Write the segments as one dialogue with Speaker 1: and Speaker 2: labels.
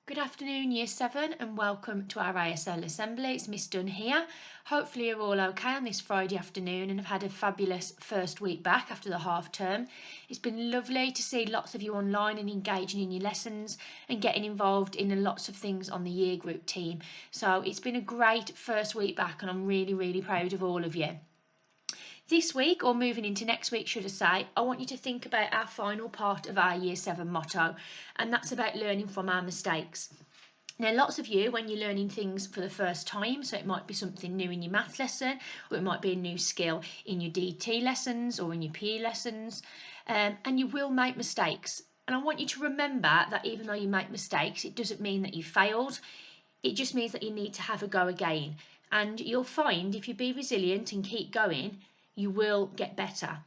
Speaker 1: Good afternoon, Year 7, and welcome to our ASL Assembly. It's Miss Dunn here. Hopefully you're all okay on this Friday afternoon and have had a fabulous first week back after the half term. It's been lovely to see lots of you online and engaging in your lessons and getting involved in lots of things on the year group team. So it's been a great first week back and I'm really proud of all of you. This week, or moving into next week, should I say, I want you to think about our final part of our Year 7 motto, and that's about learning from our mistakes. Now, lots of you, when you're learning things for the first time, so it might be something new in your math lesson, or it might be a new skill in your DT lessons or in your PE lessons, and you will make mistakes. And I want you to remember that even though you make mistakes, it doesn't mean that you failed. It just means that you need to have a go again. And you'll find if you be resilient and keep going, you will get better.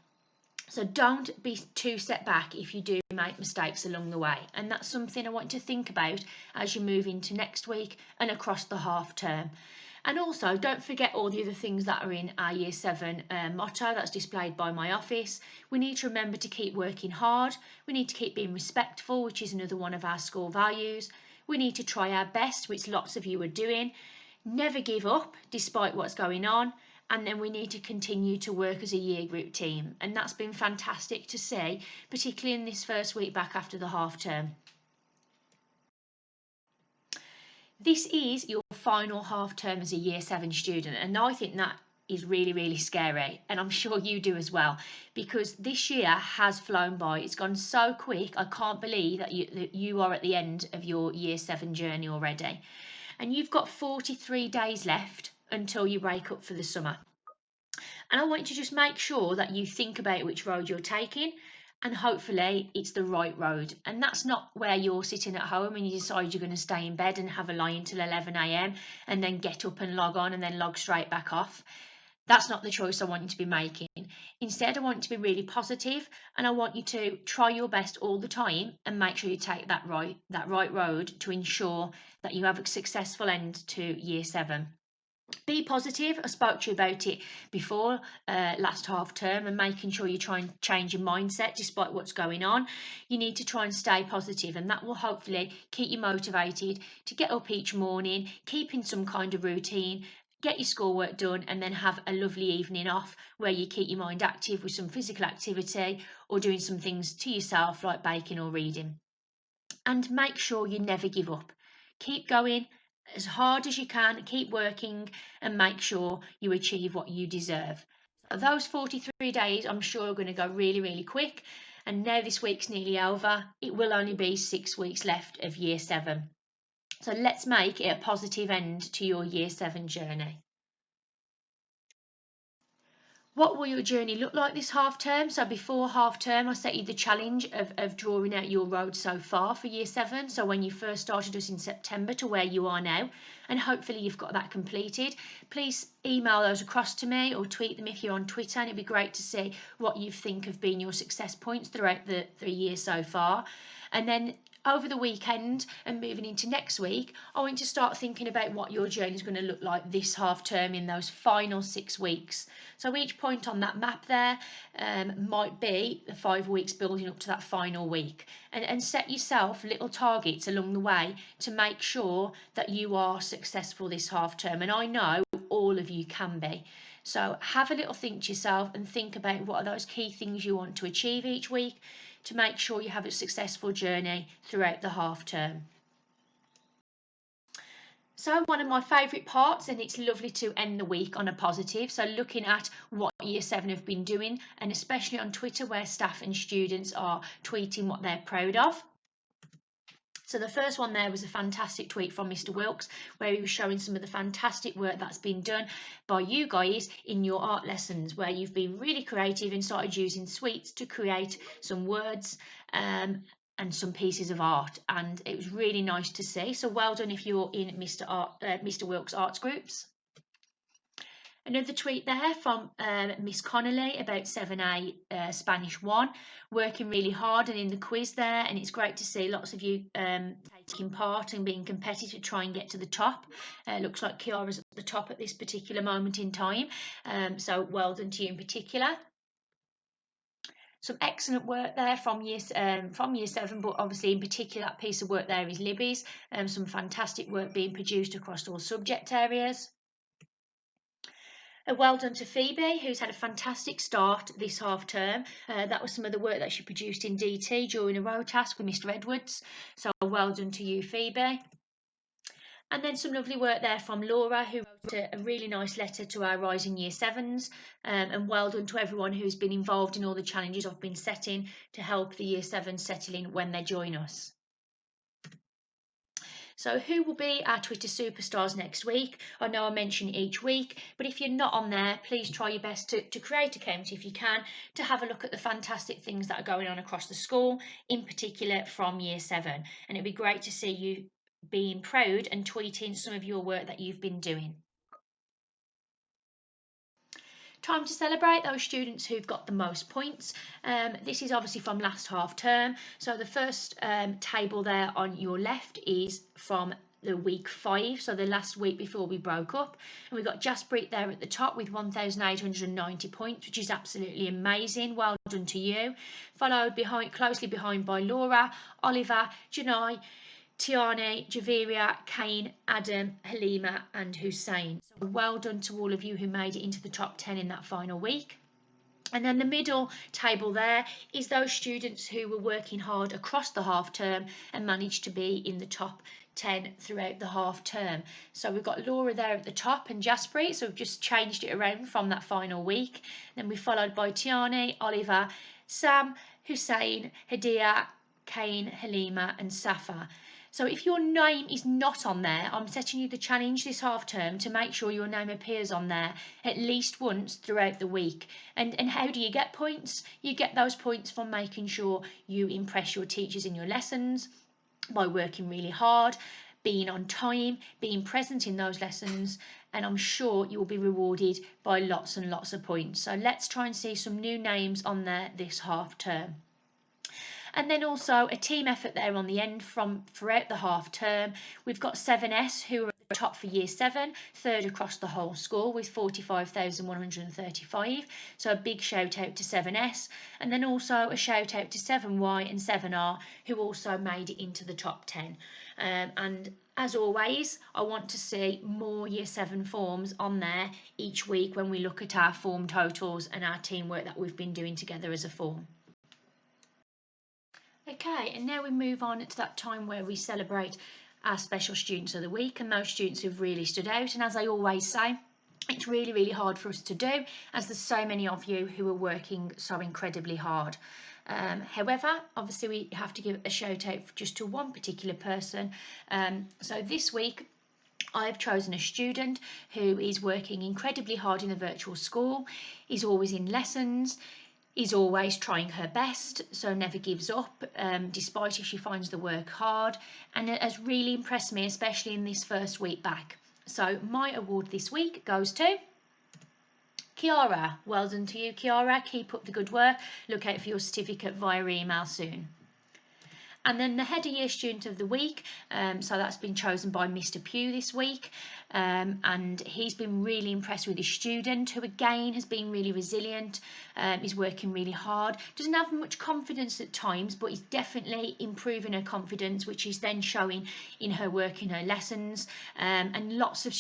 Speaker 1: So don't be too set back if you do make mistakes along the way. And that's something I want you to think about as you move into next week and across the half term. And also don't forget all the other things that are in our Year 7 motto that's displayed by my office. We need to remember to keep working hard. We need to keep being respectful, which is another one of our school values. We need to try our best, which lots of you are doing. Never give up despite what's going on. And then we need to continue to work as a year group team. And that's been fantastic to see, particularly in this first week back after the half term. This is your final half term as a Year 7 student, and I think that is really scary, and I'm sure you do as well, because this year has flown by. It's gone so quick. I can't believe that you are at the end of your Year 7 journey already. And you've got 43 days left until you break up for the summer. And I want you to just make sure that you think about which road you're taking, and hopefully it's the right road. And that's not where you're sitting at home and you decide you're going to stay in bed and have a lie until 11 a.m. and then get up and log on and then log straight back off. That's not the choice I want you to be making. Instead, I want you to be really positive, and I want you to try your best all the time and make sure you take that right road to ensure that you have a successful end to Year 7. Be positive. I spoke to you about it before last half term, and making sure you try and change your mindset despite what's going on. You need to try and stay positive, and that will hopefully keep you motivated to get up each morning, keep in some kind of routine, get your schoolwork done, and then have a lovely evening off where you keep your mind active with some physical activity or doing some things to yourself like baking or reading. And make sure you never give up. Keep going as hard as you can, keep working, and make sure you achieve what you deserve. Those 43 days, I'm sure, are going to go really quick. And now this week's nearly over, it will only be 6 weeks left of Year 7. So let's make it a positive end to your Year 7 journey. What will your journey look like this half term? So before half term, I set you the challenge of drawing out your road so far for Year 7. So when you first started us in September to where you are now, and hopefully you've got that completed. Please email those across to me or tweet them if you're on Twitter, and it'd be great to see what you think have been your success points throughout the year so far. And then over the weekend and moving into next week, I want you to start thinking about what your journey is going to look like this half term in those final 6 weeks. So each point on that map there might be the 5 weeks building up to that final week, and set yourself little targets along the way to make sure that you are successful this half term. And I know all of you can be. So have a little think to yourself and think about what are those key things you want to achieve each week to make sure you have a successful journey throughout the half term. So one of my favourite parts, and it's lovely to end the week on a positive, so looking at what Year 7 have been doing, and especially on Twitter where staff and students are tweeting what they're proud of. So the first one there was a fantastic tweet from Mr. Wilkes where he was showing some of the fantastic work that's been done by you guys in your art lessons, where you've been really creative and started using sweets to create some words and some pieces of art, and it was really nice to see. So well done if you're in Mr. Wilkes arts groups. Another tweet there from Miss Connolly about 7A Spanish 1, working really hard and in the quiz there, and it's great to see lots of you taking part and being competitive to try and get to the top. Looks like Kiara's at the top at this particular moment in time, so well done to you in particular. Some excellent work there from year 7, but obviously in particular that piece of work there is Libby's. Some fantastic work being produced across all subject areas. A well done to Phoebe, who's had a fantastic start this half term. That was some of the work that she produced in DT during a road task with Mr. Edwards. So well done to you, Phoebe. And then some lovely work there from Laura, who wrote a really nice letter to our rising year 7s. And well done to everyone who's been involved in all the challenges I've been setting to help the year 7s settle in when they join us. So who will be our Twitter superstars next week? I know I mention it each week, but if you're not on there, please try your best to create an account if you can, to have a look at the fantastic things that are going on across the school, in particular from year 7. And it'd be great to see you being proud and tweeting some of your work that you've been doing. Time to celebrate those students who've got the most points. This is obviously from last half term. So the first table there on your left is from the week 5, so the last week before we broke up. And we've got Jaspreet there at the top with 1,890 points, which is absolutely amazing. Well done to you. Followed closely behind by Laura, Oliver, Janai, Tiani, Javiria, Kane, Adam, Halima and Hussein. So well done to all of you who made it into the top 10 in that final week. And then the middle table there is those students who were working hard across the half term and managed to be in the top 10 throughout the half term. So we've got Laura there at the top and Jaspreet, so we've just changed it around from that final week. Then we're followed by Tiani, Oliver, Sam, Hussein, Hadia, Kane, Halima and Safa. So if your name is not on there, I'm setting you the challenge this half term to make sure your name appears on there at least once throughout the week. And how do you get points? You get those points from making sure you impress your teachers in your lessons, by working really hard, being on time, being present in those lessons, and I'm sure you will be rewarded by lots and lots of points. So let's try and see some new names on there this half term. And then also a team effort there on the end from throughout the half term. We've got 7S who are at the top for year 7, third across the whole school with 45,135. So a big shout out to 7S. And then also a shout out to 7Y and 7R who also made it into the top 10. And as always, I want to see more year 7 forms on there each week when we look at our form totals and our teamwork that we've been doing together as a form. Okay, and now we move on to that time where we celebrate our special students of the week and those students who've really stood out. And as I always say, it's really, really hard for us to do as there's so many of you who are working so incredibly hard. However, obviously we have to give a shout out just to one particular person. So this week, I've chosen a student who is working incredibly hard in the virtual school, is always in lessons, is always trying her best, so never gives up, despite if she finds the work hard, and it has really impressed me, especially in this first week back. So my award this week goes to Kiara. Well done to you, Kiara. Keep up the good work. Look out for your certificate via email soon. And then the head of year student of the week, so that's been chosen by Mr. Pugh this week, and he's been really impressed with his student, who again has been really resilient, is working really hard, doesn't have much confidence at times, but is definitely improving her confidence, which is then showing in her work in her lessons. And lots of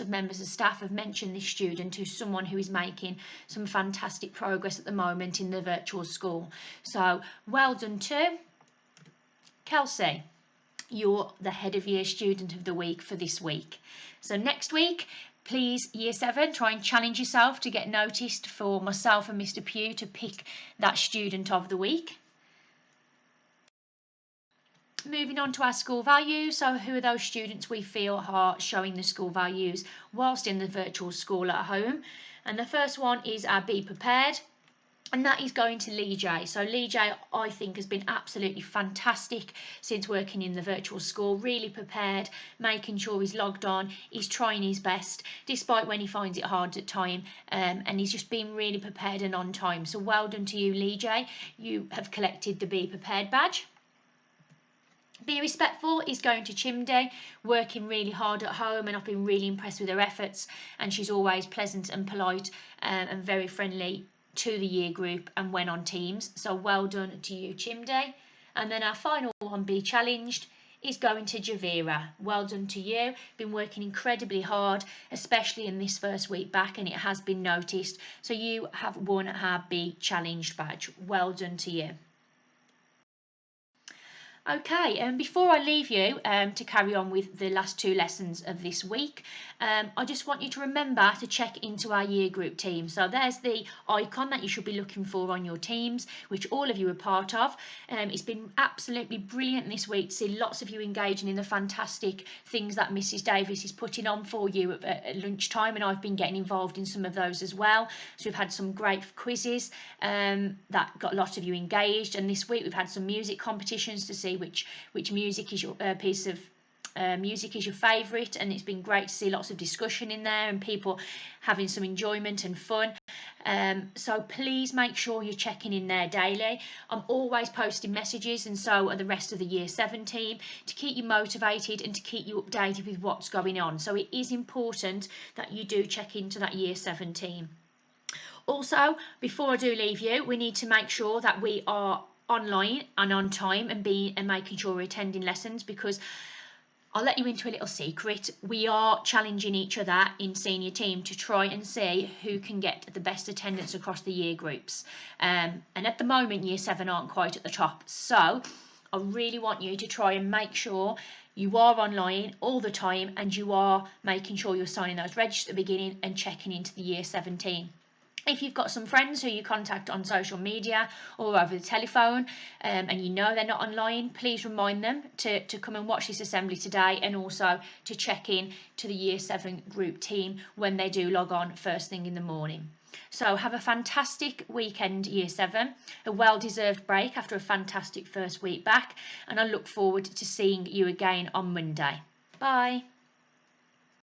Speaker 1: members of staff have mentioned this student who's someone who is making some fantastic progress at the moment in the virtual school. So well done to Kelsey. You're the head of year student of the week for this week. So next week, please, year 7, try and challenge yourself to get noticed for myself and Mr. Pugh to pick that student of the week. Moving on to our school values. So who are those students we feel are showing the school values whilst in the virtual school at home? And the first one is our Be Prepared. And that is going to Lee J. So Lee J, I think, has been absolutely fantastic since working in the virtual school, really prepared, making sure he's logged on, he's trying his best, despite when he finds it hard at time, and he's just been really prepared and on time. So well done to you, Lee J. You have collected the Be Prepared badge. Be Respectful is going to Chimde, working really hard at home, and I've been really impressed with her efforts, and she's always pleasant and polite and very friendly to the year group and went on Teams. So well done to you, Chimde. And then our final one, Be Challenged, is going to Javira. Well done to you. Been working incredibly hard, especially in this first week back, and it has been noticed. So you have won our Be Challenged badge. Well done to you. Okay, and before I leave you to carry on with the last two lessons of this week, I just want you to remember to check into our year group team. So there's the icon that you should be looking for on your teams, which all of you are part of. It's been absolutely brilliant this week to see lots of you engaging in the fantastic things that Mrs Davis is putting on for you at lunchtime, and I've been getting involved in some of those as well. So we've had some great quizzes that got a lot of you engaged, and this week we've had some music competitions to see which music is your piece of music is your favourite, and it's been great to see lots of discussion in there and people having some enjoyment and fun. So please make sure you're checking in there daily. I'm always posting messages, and so are the rest of the Year 7 team, to keep you motivated and to keep you updated with what's going on. So it is important that you do check into that Year 7 team. Also, before I do leave you, we need to make sure that we are online and on time and making sure we're attending lessons, because I'll let you into a little secret. We are challenging each other in senior team to try and see who can get the best attendance across the year groups. And at the moment, Year 7 aren't quite at the top. So I really want you to try and make sure you are online all the time, and you are making sure you're signing those registers at the beginning and checking into the Year 17. If you've got some friends who you contact on social media or over the telephone, and you know they're not online, please remind them to come and watch this assembly today, and also to check in to the Year 7 group team when they do log on first thing in the morning. So have a fantastic weekend, Year 7, a well-deserved break after a fantastic first week back, and I look forward to seeing you again on Monday. Bye.